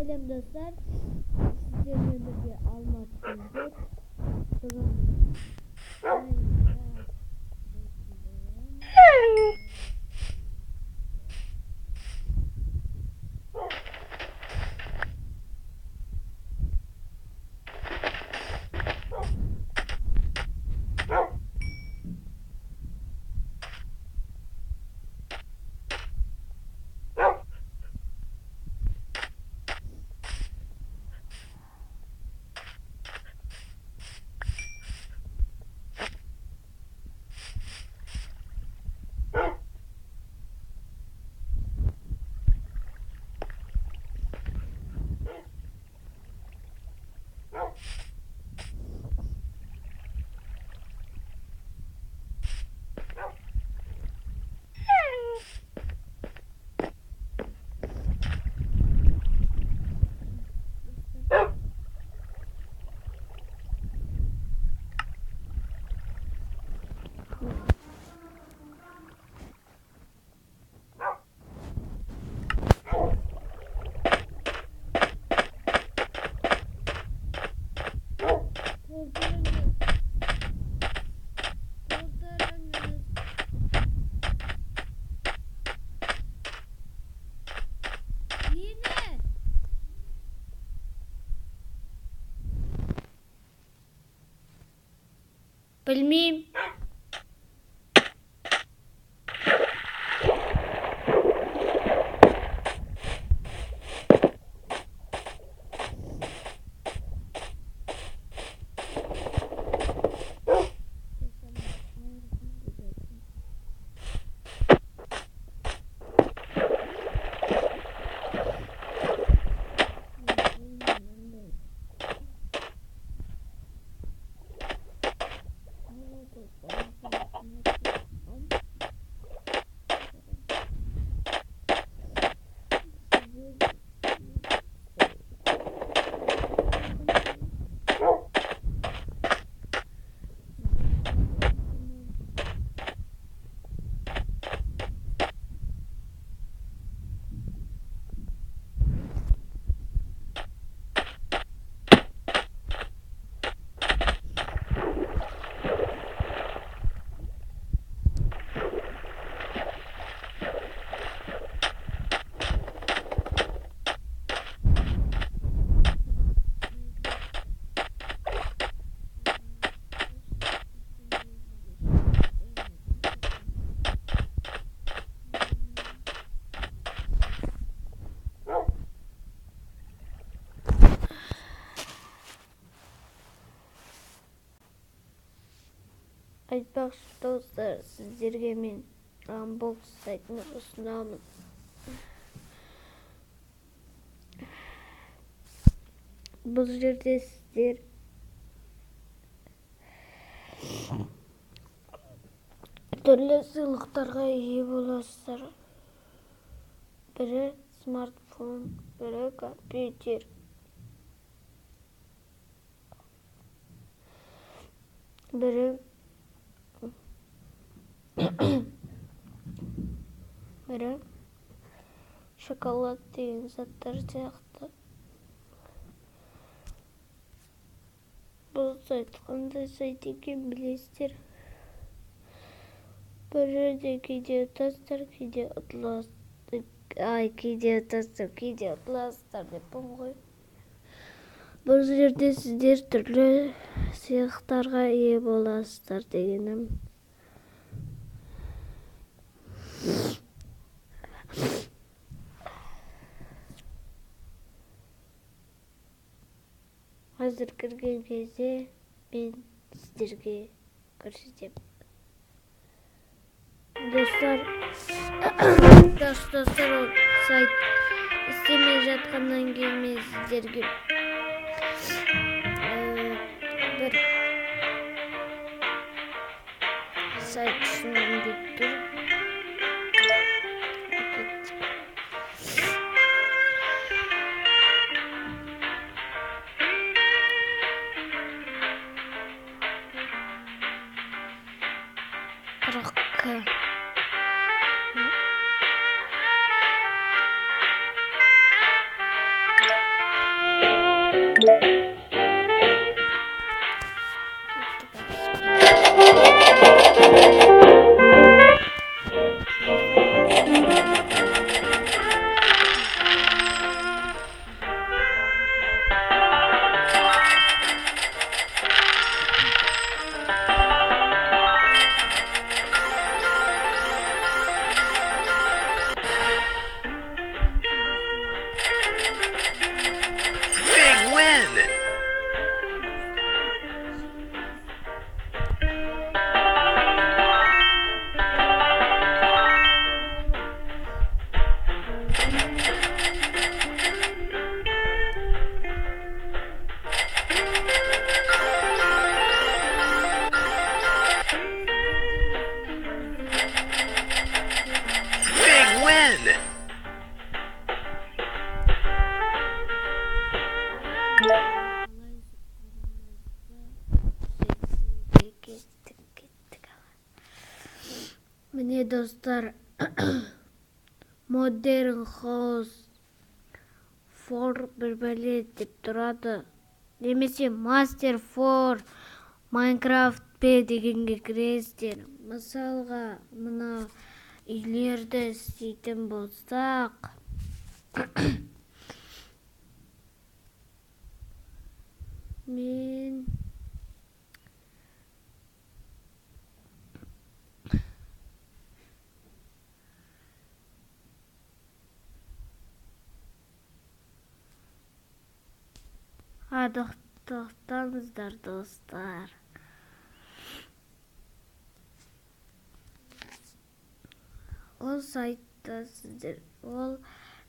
Selam dostlar. Sizlerle birlikte almaktayız. Bilmeyeyim. Айтпақшы достар, сіздерге мен Unbox сайтын ұсынамын. Бұл жерде сіздер түрлі сыйлықтарға ие боласыздар. Бірі смартфон, бірі компьютер. Бірі шоколад деген заттар сияқты. Бұл сайт қандай сайт екен білесіздер? Бұл жерде кейде ұтасыздар, кейде ұтыласыздар. Кейде ұтасыздар, кейде ұтыласыздар деппін ғой. Бұл жерде сіздер түрлі сыйлықтарға ие боласыздар дегенім. Қазір кірген кезде мен сіздерге көрсетемін. Достар, ол сайт істемей жатқаннан кейін мен сіздерге бір сайт ұсынғым келіп тұр. Big win! Big win! Mine dostlar, Modern House for bir деп тұрады. Немесе Master for Minecraft P дегенге кіресіздер. Мысалға, мына үйлерді істейтін болсақ, мен тоқтаңыздар достар. Ол сайтта сіздер, ол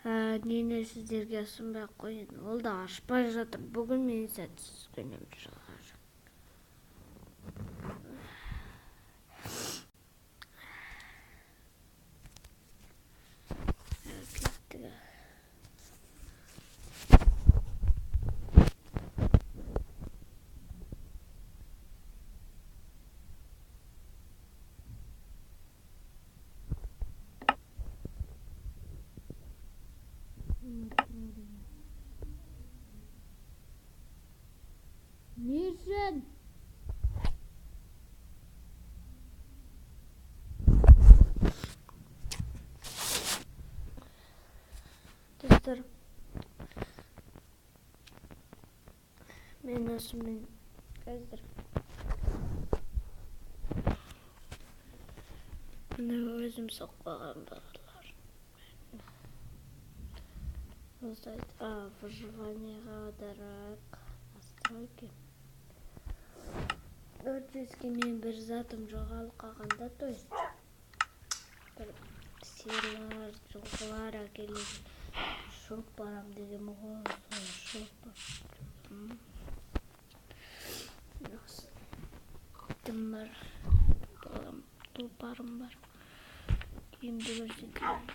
нені сіздерге ұсынбай қойын. Ол да ашпай жатыр. Бүгін мен сәтсіз күнім шығар. Не үшін? Достар, мен осымен қазір міне өзім соқпаған бағалар. Ол сайт выживаниеға аударайық. Настройки. 400-ге мен бір затым жоғалып қалғанда, то есть бір сиырлар, жылқылар әкелетін шоқ барам деген ғой, шоқ бар. Тым бар, тұлпарым бар. Киімді көрсетейін.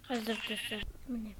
Hazır dostlar. Mine.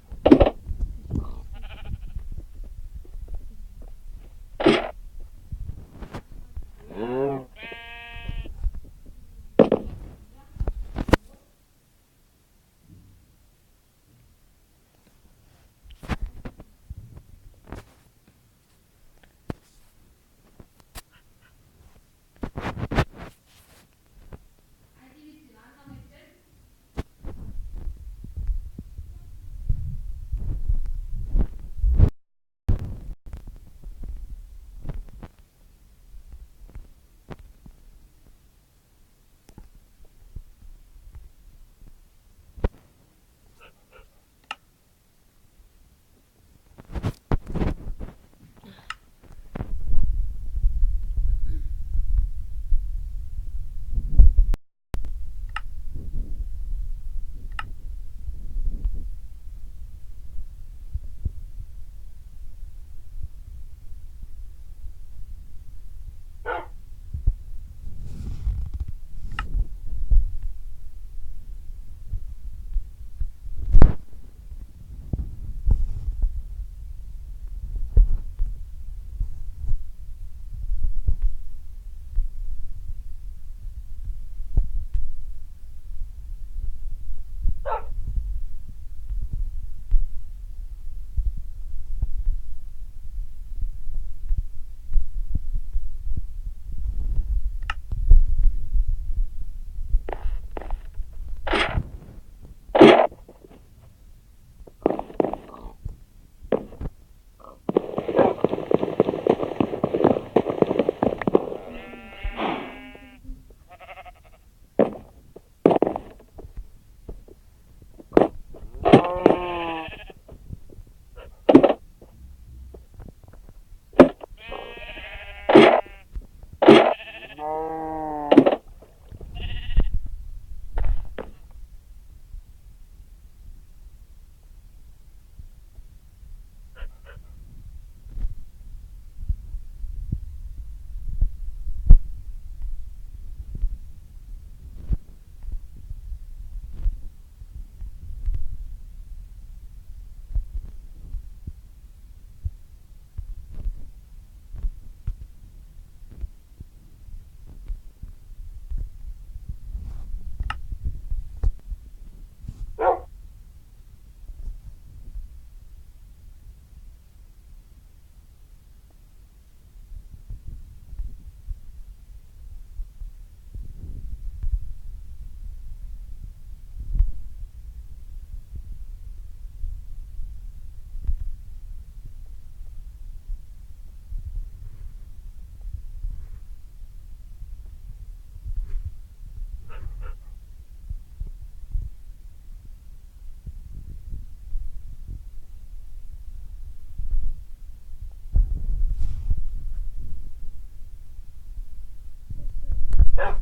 Sağ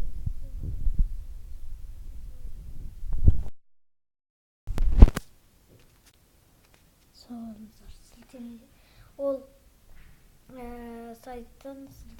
olun. Ол сайттан сілтеме